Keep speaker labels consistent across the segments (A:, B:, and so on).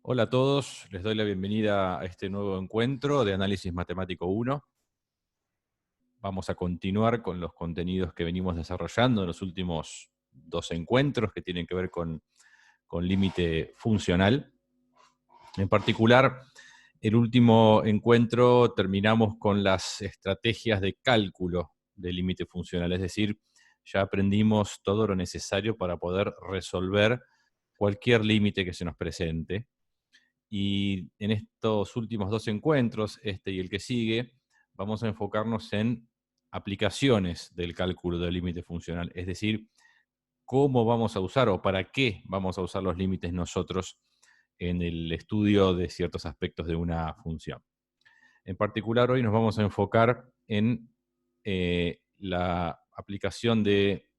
A: Hola a todos, les doy la bienvenida a este nuevo encuentro de Análisis Matemático 1. Vamos a continuar con los contenidos que venimos desarrollando en los últimos dos encuentros que tienen que ver con límite funcional. En particular, el último encuentro terminamos con las estrategias de cálculo del límite funcional, es decir, ya aprendimos todo lo necesario para poder resolver cualquier límite que se nos presente. Y en estos últimos dos encuentros, este y el que sigue, vamos a enfocarnos en aplicaciones del cálculo del límite funcional, es decir, cómo vamos a usar o para qué vamos a usar los límites nosotros en el estudio de ciertos aspectos de una función. En particular, hoy nos vamos a enfocar en la aplicación de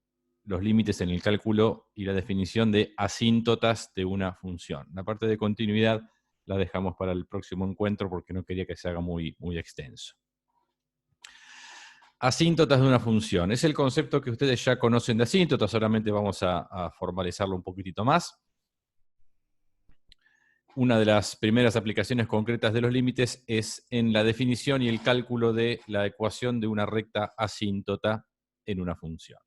A: los límites en el cálculo y la definición de asíntotas de una función. La parte de continuidad la dejamos para el próximo encuentro porque no quería que se haga muy extenso. Asíntotas de una función. Es el concepto que ustedes ya conocen de asíntotas, solamente vamos a formalizarlo un poquitito más. Una de las primeras aplicaciones concretas de los límites es en la definición y el cálculo de la ecuación de una recta asíntota en una función.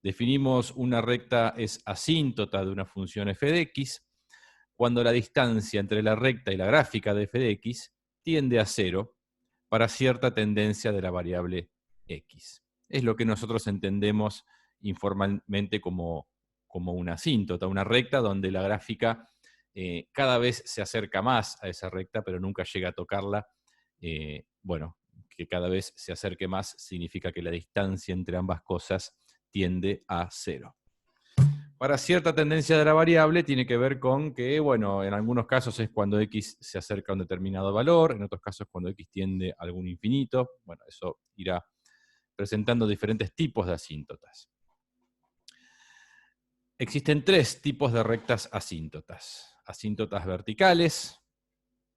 A: Definimos una recta es asíntota de una función f de x cuando la distancia entre la recta y la gráfica de f de x tiende a 0 para cierta tendencia de la variable x. Es lo que nosotros entendemos informalmente como una asíntota, una recta donde la gráfica cada vez se acerca más a esa recta, pero nunca llega a tocarla. Bueno, que cada vez se acerque más significa que la distancia entre ambas cosas tiende a 0. Para cierta tendencia de la variable tiene que ver con que, bueno, en algunos casos es cuando x se acerca a un determinado valor, en otros casos cuando x tiende a algún infinito. Bueno, eso irá presentando diferentes tipos de asíntotas. Existen tres tipos de rectas asíntotas. Asíntotas verticales,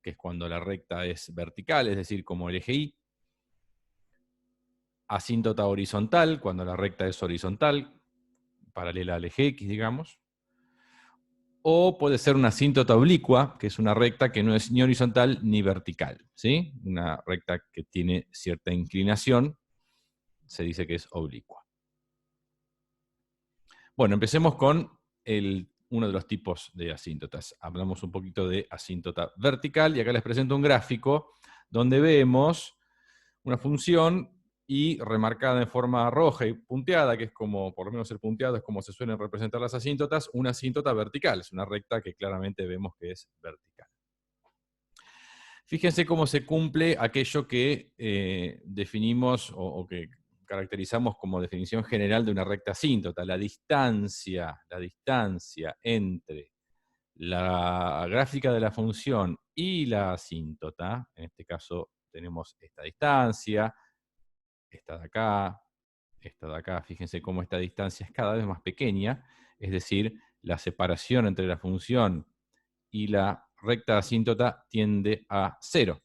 A: que es cuando la recta es vertical, es decir, como el eje Y. Asíntota horizontal, cuando la recta es horizontal, paralela al eje X, digamos. O puede ser una asíntota oblicua, que es una recta que no es ni horizontal ni vertical, ¿sí? Una recta que tiene cierta inclinación, se dice que es oblicua. Bueno, empecemos con uno de los tipos de asíntotas. Hablamos un poquito de asíntota vertical, y acá les presento un gráfico donde vemos una función y remarcada en forma roja y punteada, que es como, por lo menos el punteado es como se suelen representar las asíntotas, una asíntota vertical, es una recta que claramente vemos que es vertical. Fíjense cómo se cumple aquello que definimos o que caracterizamos como definición general de una recta asíntota, la distancia entre la gráfica de la función y la asíntota. En este caso tenemos esta distancia, esta de acá, fíjense cómo esta distancia es cada vez más pequeña, es decir, la separación entre la función y la recta asíntota tiende a 0.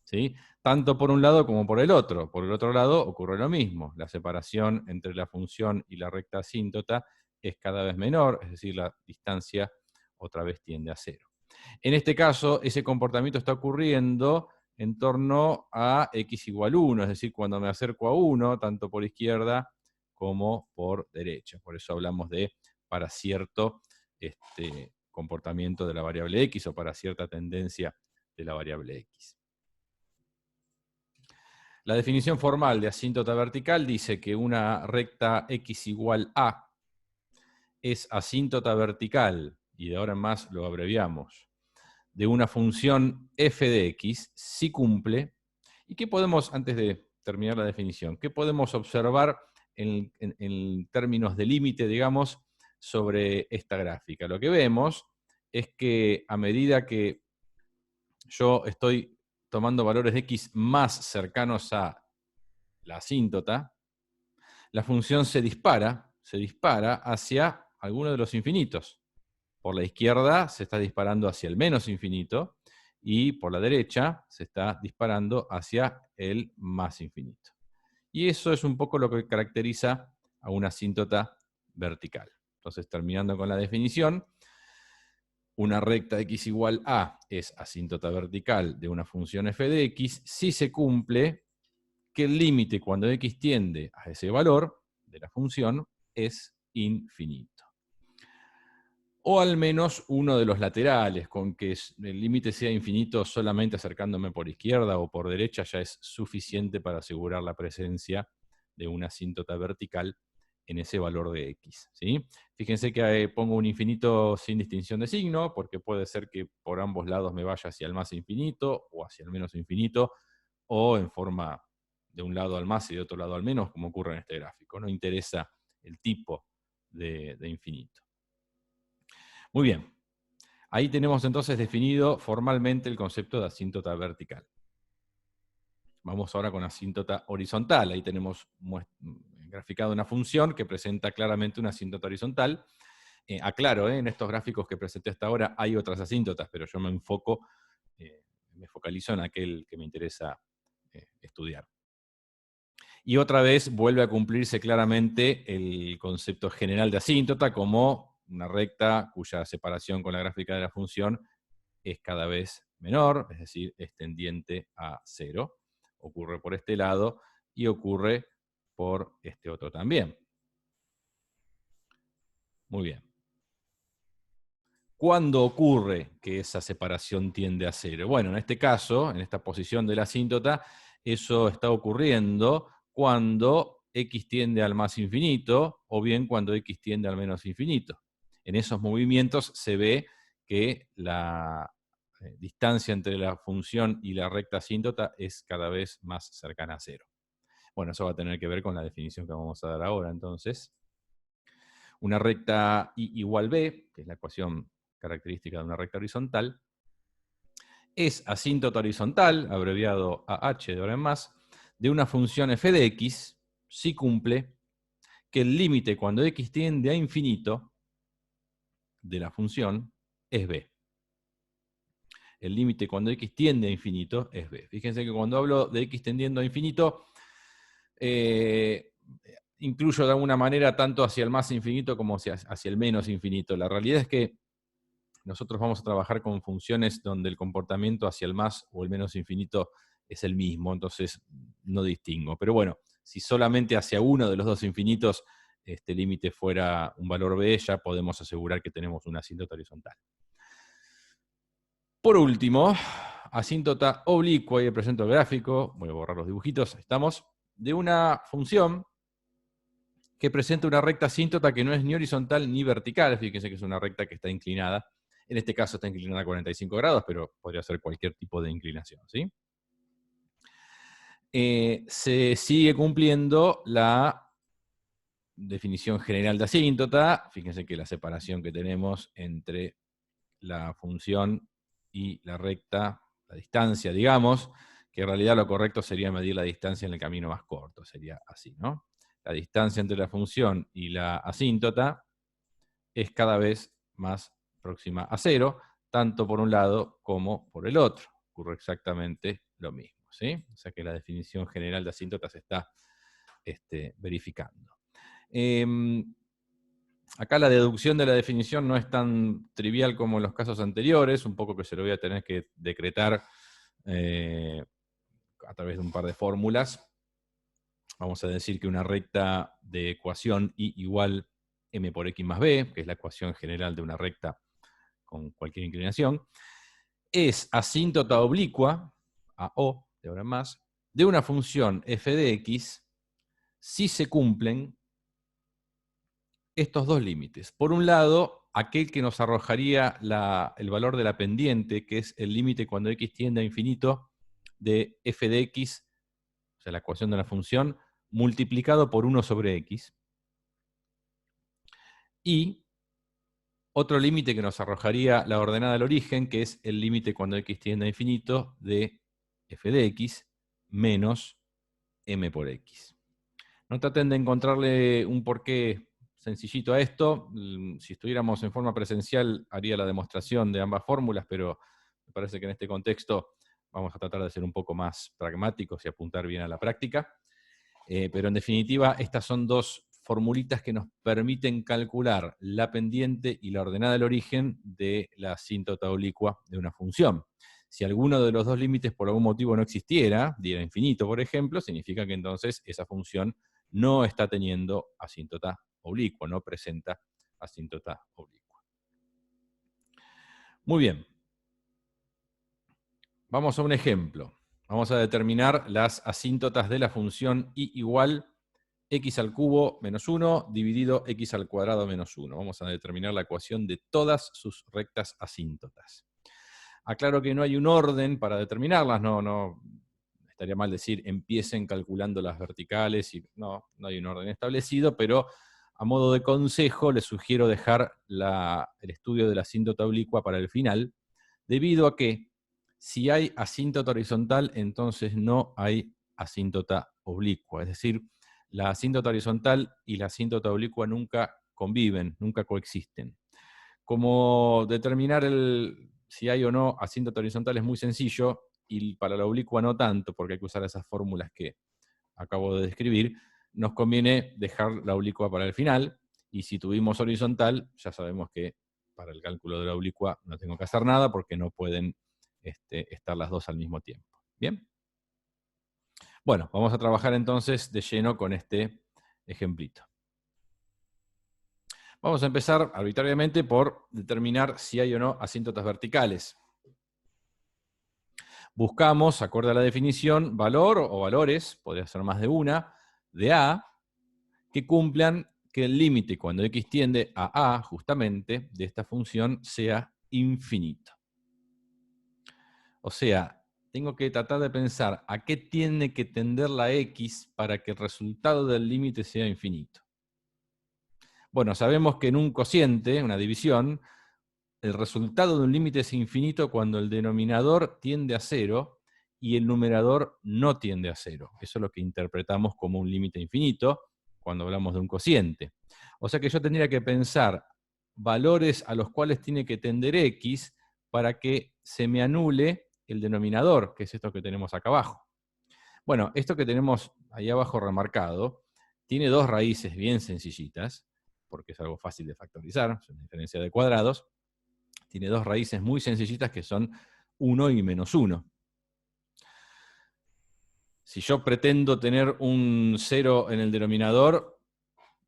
A: ¿Sí? Tanto por un lado como por el otro. Por el otro lado ocurre lo mismo. La separación entre la función y la recta asíntota es cada vez menor, es decir, la distancia otra vez tiende a 0. En este caso, ese comportamiento está ocurriendo en torno a x igual 1, es decir, cuando me acerco a 1, tanto por izquierda como por derecha. Por eso hablamos de para cierto comportamiento de la variable x o para cierta tendencia de la variable x. La definición formal de asíntota vertical dice que una recta x igual a es asíntota vertical, y de ahora en más lo abreviamos, de una función f de x si cumple. ¿Y qué podemos, antes de terminar la definición, qué podemos observar en términos de límite, digamos, sobre esta gráfica? Lo que vemos es que a medida que yo estoy tomando valores de x más cercanos a la asíntota, la función se dispara hacia alguno de los infinitos. Por la izquierda se está disparando hacia el menos infinito, y por la derecha se está disparando hacia el más infinito. Y eso es un poco lo que caracteriza a una asíntota vertical. Entonces, terminando con la definición, una recta x igual a es asíntota vertical de una función f de x si se cumple que el límite cuando x tiende a ese valor de la función es infinito. O al menos uno de los laterales, con que el límite sea infinito solamente acercándome por izquierda o por derecha ya es suficiente para asegurar la presencia de una asíntota vertical en ese valor de x, ¿sí? Fíjense que pongo un infinito sin distinción de signo, porque puede ser que por ambos lados me vaya hacia el más infinito o hacia el menos infinito, o en forma de un lado al más y de otro lado al menos, como ocurre en este gráfico. No interesa el tipo de infinito. Muy bien. Ahí tenemos entonces definido formalmente el concepto de asíntota vertical. Vamos ahora con asíntota horizontal. Ahí tenemos graficado una función que presenta claramente una asíntota horizontal. Aclaro, en estos gráficos que presenté hasta ahora hay otras asíntotas, pero yo me focalizo en aquel que me interesa estudiar. Y otra vez vuelve a cumplirse claramente el concepto general de asíntota como una recta cuya separación con la gráfica de la función es cada vez menor, es decir, es tendiente a 0. Ocurre por este lado y ocurre por este otro también. Muy bien. ¿Cuándo ocurre que esa separación tiende a 0? Bueno, en este caso, en esta posición de la asíntota, eso está ocurriendo cuando x tiende al más infinito, o bien cuando x tiende al menos infinito. En esos movimientos se ve que la distancia entre la función y la recta asíntota es cada vez más cercana a 0. Bueno, eso va a tener que ver con la definición que vamos a dar ahora, entonces. Una recta y igual b, que es la ecuación característica de una recta horizontal, es asíntota horizontal, abreviado AH de ahora en más, de una función f de x, si cumple que el límite cuando x tiende a infinito de la función es b. El límite cuando x tiende a infinito es b. Fíjense que cuando hablo de x tendiendo a infinito, incluyo de alguna manera tanto hacia el más infinito como hacia el menos infinito. La realidad es que nosotros vamos a trabajar con funciones donde el comportamiento hacia el más o el menos infinito es el mismo, entonces no distingo. Pero bueno, si solamente hacia uno de los dos infinitos este límite fuera un valor b, ya podemos asegurar que tenemos una asíntota horizontal. Por último, asíntota oblicua, y presento el gráfico, voy a borrar los dibujitos, ahí estamos, de una función que presenta una recta asíntota que no es ni horizontal ni vertical. Fíjense que es una recta que está inclinada. En este caso está inclinada a 45 grados, pero podría ser cualquier tipo de inclinación, ¿sí? Se sigue cumpliendo la definición general de asíntota. Fíjense que la separación que tenemos entre la función y la recta, la distancia, digamos, que en realidad lo correcto sería medir la distancia en el camino más corto, sería así, ¿no? La distancia entre la función y la asíntota es cada vez más próxima a 0, tanto por un lado como por el otro. Ocurre exactamente lo mismo, ¿sí? O sea que la definición general de asíntota se está verificando. Acá la deducción de la definición no es tan trivial como en los casos anteriores, un poco que se lo voy a tener que decretar a través de un par de fórmulas. Vamos a decir que una recta de ecuación y igual m por x más b, que es la ecuación general de una recta con cualquier inclinación, es asíntota oblicua, a o, de ahora en más, de una función f de x si se cumplen estos dos límites. Por un lado, aquel que nos arrojaría el valor de la pendiente, que es el límite cuando x tiende a infinito de f de x, o sea, la ecuación de la función, multiplicado por 1 sobre x. Y otro límite que nos arrojaría la ordenada del origen, que es el límite cuando x tiende a infinito de f de x menos m por x. No traten de encontrarle un porqué sencillito a esto. Si estuviéramos en forma presencial, haría la demostración de ambas fórmulas, pero me parece que en este contexto vamos a tratar de ser un poco más pragmáticos y apuntar bien a la práctica. Pero en definitiva, estas son dos formulitas que nos permiten calcular la pendiente y la ordenada del origen de la asíntota oblicua de una función. Si alguno de los dos límites por algún motivo no existiera, diera infinito, por ejemplo, significa que entonces esa función no está teniendo asíntota oblicua, no presenta asíntota oblicua. Muy bien. Vamos a un ejemplo. Vamos a determinar las asíntotas de la función y igual x al cubo menos 1 dividido x al cuadrado menos 1. Vamos a determinar la ecuación de todas sus rectas asíntotas. Aclaro que no hay un orden para determinarlas, no estaría mal decir empiecen calculando las verticales, y no hay un orden establecido, pero a modo de consejo les sugiero dejar el estudio de la asíntota oblicua para el final, debido a que si hay asíntota horizontal, entonces no hay asíntota oblicua. Es decir, la asíntota horizontal y la asíntota oblicua nunca conviven, nunca coexisten. Como determinar si hay o no asíntota horizontal es muy sencillo, y para la oblicua no tanto, porque hay que usar esas fórmulas que acabo de describir, nos conviene dejar la oblicua para el final, y si tuvimos horizontal, ya sabemos que para el cálculo de la oblicua no tengo que hacer nada, porque no pueden estar las dos al mismo tiempo. ¿Bien? Bueno, vamos a trabajar entonces de lleno con este ejemplito. Vamos a empezar arbitrariamente por determinar si hay o no asíntotas verticales. Buscamos, acorde a la definición, valor o valores, podría ser más de una, de A, que cumplan que el límite cuando x tiende a A, justamente, de esta función, sea infinito. O sea, tengo que tratar de pensar a qué tiene que tender la x para que el resultado del límite sea infinito. Bueno, sabemos que en un cociente, una división, el resultado de un límite es infinito cuando el denominador tiende a 0 y el numerador no tiende a 0. Eso es lo que interpretamos como un límite infinito cuando hablamos de un cociente. O sea que yo tendría que pensar valores a los cuales tiene que tender x para que se me anule el denominador, que es esto que tenemos acá abajo. Bueno, esto que tenemos ahí abajo remarcado tiene dos raíces bien sencillitas, porque es algo fácil de factorizar, es una diferencia de cuadrados. Tiene dos raíces muy sencillitas que son 1 y menos 1. Si yo pretendo tener un 0 en el denominador,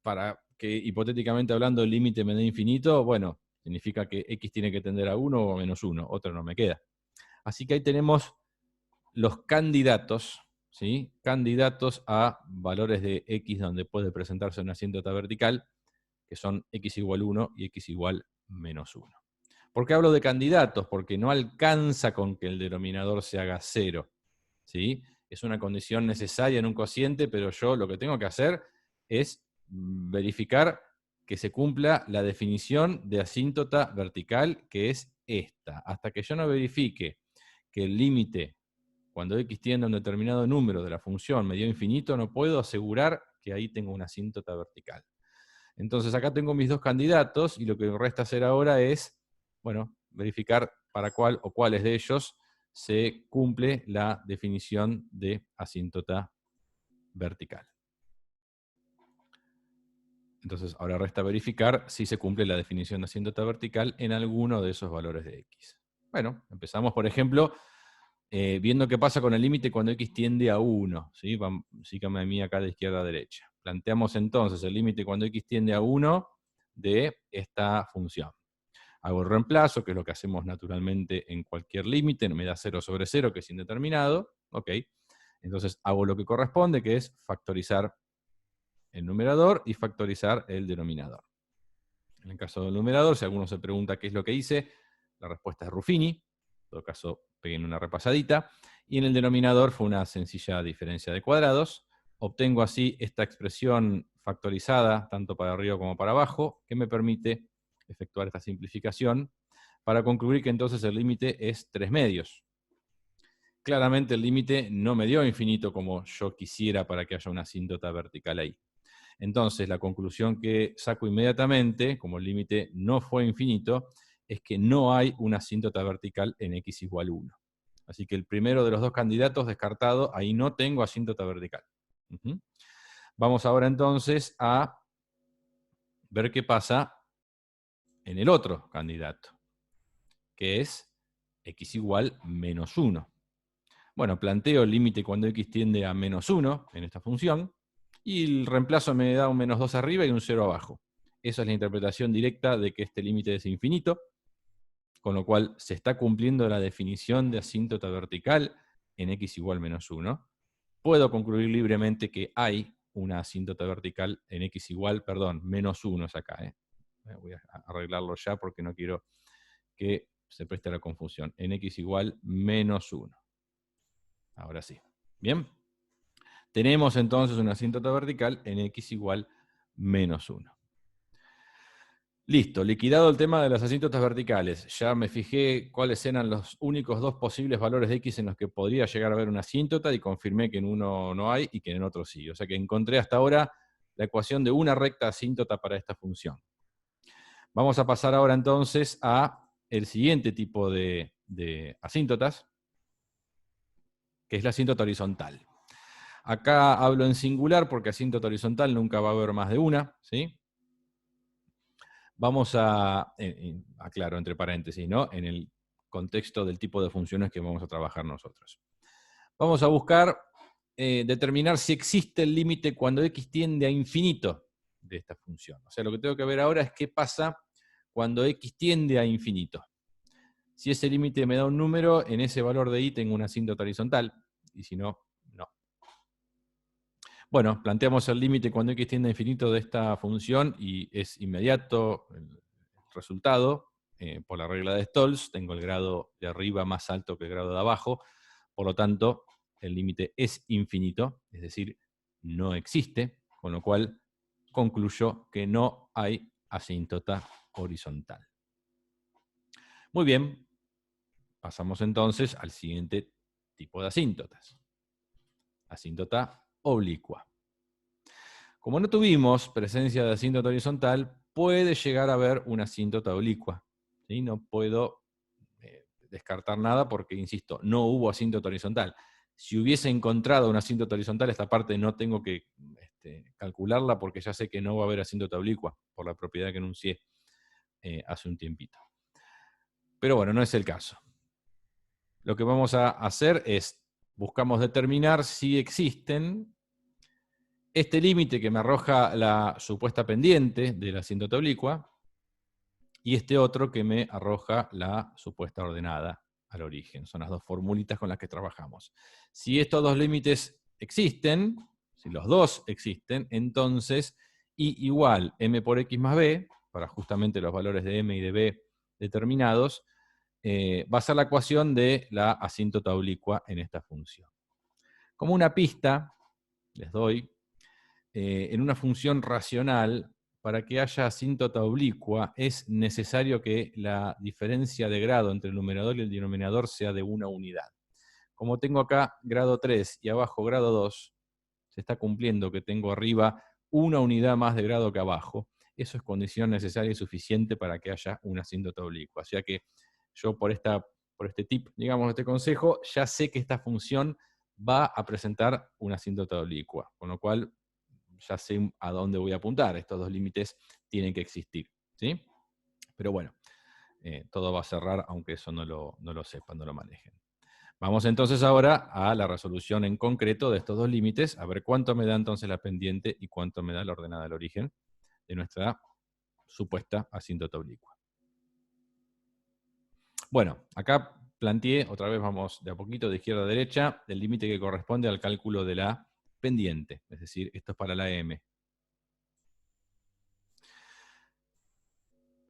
A: para que hipotéticamente hablando el límite me dé infinito, bueno, significa que x tiene que tender a 1 o a menos 1, otro no me queda. Así que ahí tenemos los candidatos, ¿sí? Candidatos a valores de x donde puede presentarse una asíntota vertical, que son x igual 1 y x igual menos 1. ¿Por qué hablo de candidatos? Porque no alcanza con que el denominador se haga 0, ¿sí? Es una condición necesaria en un cociente, pero yo lo que tengo que hacer es verificar que se cumpla la definición de asíntota vertical, que es esta. Hasta que yo no verifique que el límite, cuando x tiende a un determinado número de la función me dio infinito, no puedo asegurar que ahí tengo una asíntota vertical. Entonces acá tengo mis dos candidatos, y lo que me resta hacer ahora es, bueno, verificar para cuál o cuáles de ellos se cumple la definición de asíntota vertical. Entonces ahora resta verificar si se cumple la definición de asíntota vertical en alguno de esos valores de x. Bueno, empezamos por ejemplo viendo qué pasa con el límite cuando x tiende a 1. ¿Sí? Síganme a mí acá de izquierda a derecha. Planteamos entonces el límite cuando x tiende a 1 de esta función. Hago el reemplazo, que es lo que hacemos naturalmente en cualquier límite, me da 0 sobre 0, que es indeterminado. Ok. Entonces hago lo que corresponde, que es factorizar el numerador y factorizar el denominador. En el caso del numerador, si alguno se pregunta qué es lo que hice, la respuesta es Ruffini. En todo caso, peguen una repasadita. Y en el denominador fue una sencilla diferencia de cuadrados. Obtengo así esta expresión factorizada, tanto para arriba como para abajo, que me permite efectuar esta simplificación para concluir que entonces el límite es 3 medios. Claramente el límite no me dio infinito como yo quisiera para que haya una asíntota vertical ahí. Entonces, la conclusión que saco inmediatamente, como el límite no fue infinito, es que no hay una asíntota vertical en x igual 1. Así que el primero de los dos candidatos descartado, ahí no tengo asíntota vertical. Vamos ahora entonces a ver qué pasa en el otro candidato, que es x igual menos 1. Bueno, planteo el límite cuando x tiende a menos 1 en esta función, y el reemplazo me da un menos 2 arriba y un 0 abajo. Esa es la interpretación directa de que este límite es infinito, con lo cual se está cumpliendo la definición de asíntota vertical en x igual menos 1. Puedo concluir libremente que hay una asíntota vertical en x igual, menos 1 es acá. Voy a arreglarlo ya porque no quiero que se preste a la confusión. En x igual menos 1. Ahora sí. Bien. Tenemos entonces una asíntota vertical en x igual menos 1. Listo, liquidado el tema de las asíntotas verticales. Ya me fijé cuáles eran los únicos dos posibles valores de x en los que podría llegar a haber una asíntota y confirmé que en uno no hay y que en otro sí. O sea que encontré hasta ahora la ecuación de una recta asíntota para esta función. Vamos a pasar ahora entonces a el siguiente tipo de asíntotas, que es la asíntota horizontal. Acá hablo en singular porque asíntota horizontal nunca va a haber más de una, ¿sí? Vamos a, aclaro entre paréntesis, ¿no? En el contexto del tipo de funciones que vamos a trabajar nosotros. Vamos a buscar determinar si existe el límite cuando x tiende a infinito de esta función. O sea, lo que tengo que ver ahora es qué pasa cuando x tiende a infinito. Si ese límite me da un número, en ese valor de y tengo una asíntota horizontal, y si no, no. Bueno, planteamos el límite cuando x tiende a infinito de esta función y es inmediato el resultado. Por la regla de Stolz, tengo el grado de arriba más alto que el grado de abajo, por lo tanto, el límite es infinito, es decir, no existe, con lo cual concluyo que no hay asíntota horizontal. Muy bien, pasamos entonces al siguiente tipo de asíntotas. Asíntota oblicua. Como no tuvimos presencia de asíntota horizontal, puede llegar a haber una asíntota oblicua. ¿Sí? No puedo descartar nada porque, insisto, no hubo asíntota horizontal. Si hubiese encontrado una asíntota horizontal, esta parte no tengo que calcularla porque ya sé que no va a haber asíntota oblicua, por la propiedad que enuncié hace un tiempito. Pero bueno, no es el caso. Lo que vamos a hacer es, buscamos determinar si existen este límite que me arroja la supuesta pendiente de la asíntota oblicua y este otro que me arroja la supuesta ordenada al origen. Son las dos formulitas con las que trabajamos. Si estos dos límites existen, si los dos existen, entonces y igual m por x más b, para justamente los valores de m y de b determinados, va a ser la ecuación de la asíntota oblicua en esta función. Como una pista, les doy, en una función racional, para que haya asíntota oblicua, es necesario que la diferencia de grado entre el numerador y el denominador sea de una unidad. Como tengo acá grado 3 y abajo grado 2, se está cumpliendo que tengo arriba una unidad más de grado que abajo. Eso es condición necesaria y suficiente para que haya una asíntota oblicua. O sea que yo por este tip, digamos, este consejo, ya sé que esta función va a presentar una asíntota oblicua, con lo cual ya sé a dónde voy a apuntar. Estos dos límites tienen que existir, ¿sí? Pero bueno, todo va a cerrar aunque eso no lo sepan, no lo manejen. Vamos entonces ahora a la resolución en concreto de estos dos límites, a ver cuánto me da entonces la pendiente y cuánto me da la ordenada del origen de nuestra supuesta asíntota oblicua. Bueno, acá planteé, otra vez vamos de a poquito de izquierda a derecha, el límite que corresponde al cálculo de la pendiente, es decir, esto es para la m.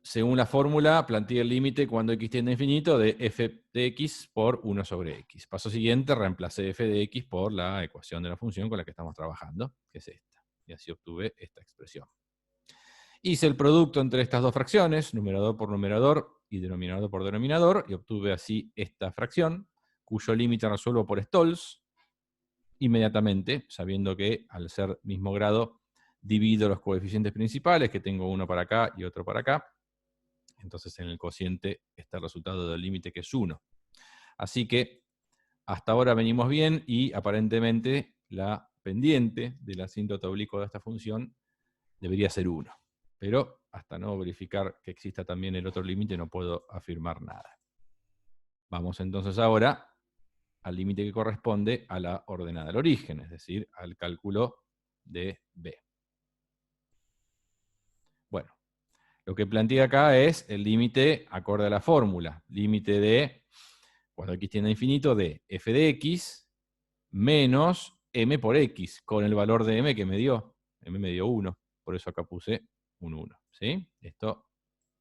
A: Según la fórmula, planteé el límite cuando x tiende a infinito de f de x por 1 sobre x. Paso siguiente, reemplacé f de x por la ecuación de la función con la que estamos trabajando, que es esta. Y así obtuve esta expresión. Hice el producto entre estas dos fracciones, numerador por numerador y denominador por denominador, y obtuve así esta fracción, cuyo límite resuelvo por Stolz, inmediatamente, sabiendo que al ser mismo grado, divido los coeficientes principales, que tengo uno para acá y otro para acá. Entonces en el cociente está el resultado del límite, que es 1. Así que hasta ahora venimos bien y aparentemente la pendiente de la asíntota oblicua de esta función debería ser 1. pero hasta no verificar que exista también el otro límite no puedo afirmar nada. Vamos entonces ahora al límite que corresponde a la ordenada del origen, es decir, al cálculo de B. Bueno, lo que plantea acá es el límite acorde a la fórmula, límite de, cuando x tiende a infinito, de f de x menos m por x, con el valor de m que me dio. M me dio 1, por eso acá puse un 1. ¿Sí? Esto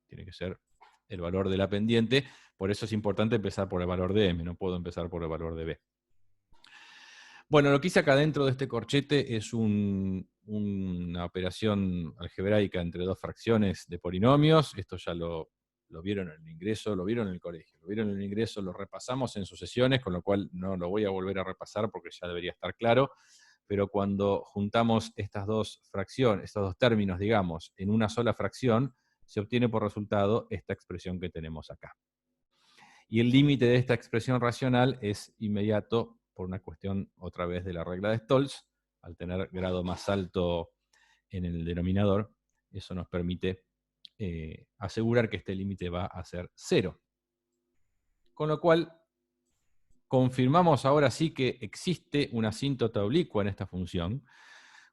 A: tiene que ser el valor de la pendiente, por eso es importante empezar por el valor de m, no puedo empezar por el valor de b. Bueno, lo que hice acá dentro de este corchete es una operación algebraica entre dos fracciones de polinomios. Esto ya lo vieron en el ingreso, lo vieron en el colegio, lo vieron en el ingreso, lo repasamos en sucesiones, con lo cual no lo voy a volver a repasar porque ya debería estar claro. Pero cuando juntamos estas dos fracciones, estos dos términos, digamos, en una sola fracción, se obtiene por resultado esta expresión que tenemos acá. Y el límite de esta expresión racional es inmediato por una cuestión, otra vez, de la regla de Stolz. Al tener grado más alto en el denominador, eso nos permite asegurar que este límite va a ser 0. Con lo cual, confirmamos ahora sí que existe una asíntota oblicua en esta función,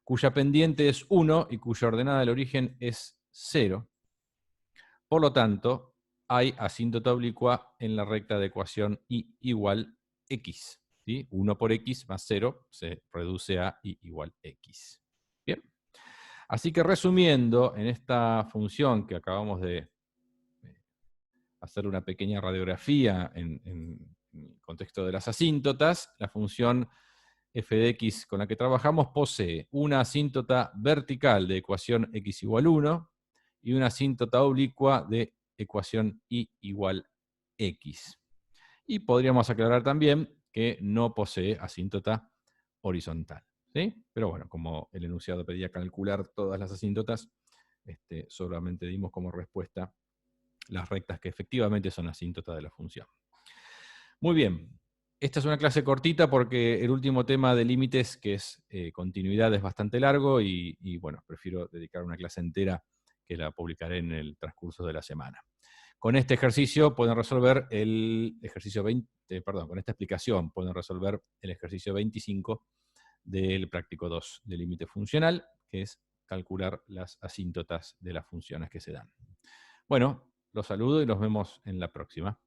A: cuya pendiente es 1 y cuya ordenada del origen es 0. Por lo tanto, hay asíntota oblicua en la recta de ecuación y igual x. ¿Sí? 1 por x más 0 se reduce a y igual x. Bien. Así que resumiendo, en esta función que acabamos de hacer una pequeña radiografía en el contexto de las asíntotas, la función f de x con la que trabajamos posee una asíntota vertical de ecuación x igual 1 y una asíntota oblicua de ecuación y igual x. Y podríamos aclarar también que no posee asíntota horizontal. ¿Sí? Pero bueno, como el enunciado pedía calcular todas las asíntotas, solamente dimos como respuesta las rectas que efectivamente son asíntotas de la función. Muy bien. Esta es una clase cortita porque el último tema de límites, que es continuidad, es bastante largo y bueno, prefiero dedicar una clase entera que la publicaré en el transcurso de la semana. Con este ejercicio pueden resolver el ejercicio 20, con esta explicación pueden resolver el ejercicio 25 del práctico 2 de límite funcional, que es calcular las asíntotas de las funciones que se dan. Bueno, los saludo y los vemos en la próxima.